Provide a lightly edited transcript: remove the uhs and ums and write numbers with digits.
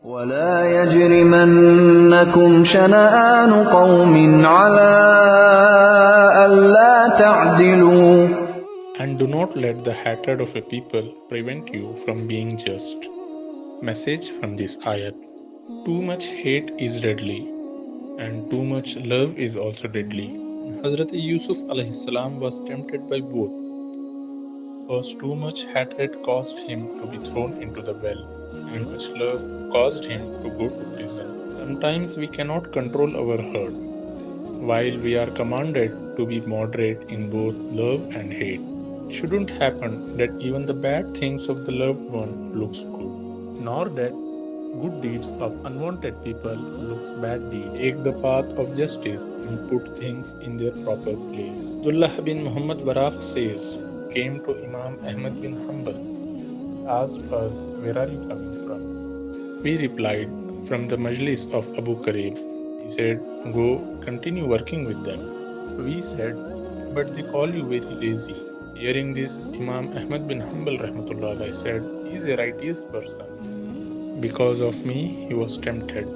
ولا يجرمنكم شنآن قوم على ألا تعدلوا. And do not let the hatred of a people prevent you from being just. Message from this ayat. Too much hate is deadly, and too much love is also deadly. Hazrat Yusuf was tempted by both, because too much hatred caused him to be thrown into the well, and much love caused him to go to prison. Sometimes we cannot control our hurt, while we are commanded to be moderate in both love and hate. It shouldn't happen that even the bad things of the loved one looks good, nor that good deeds of unwanted people looks bad deeds. Take the path of justice and put things in their proper place. Abdullah bin Muhammad Waraq says, came to Imam Ahmad bin Hanbal, asked us, where are you coming from? We replied, from the Majlis of Abu Karib. He said, go continue working with them. We said, but they call you very lazy. Hearing this, Imam Ahmad bin Hanbal rahmatullah said, he is a righteous person. Because of me, he was tempted.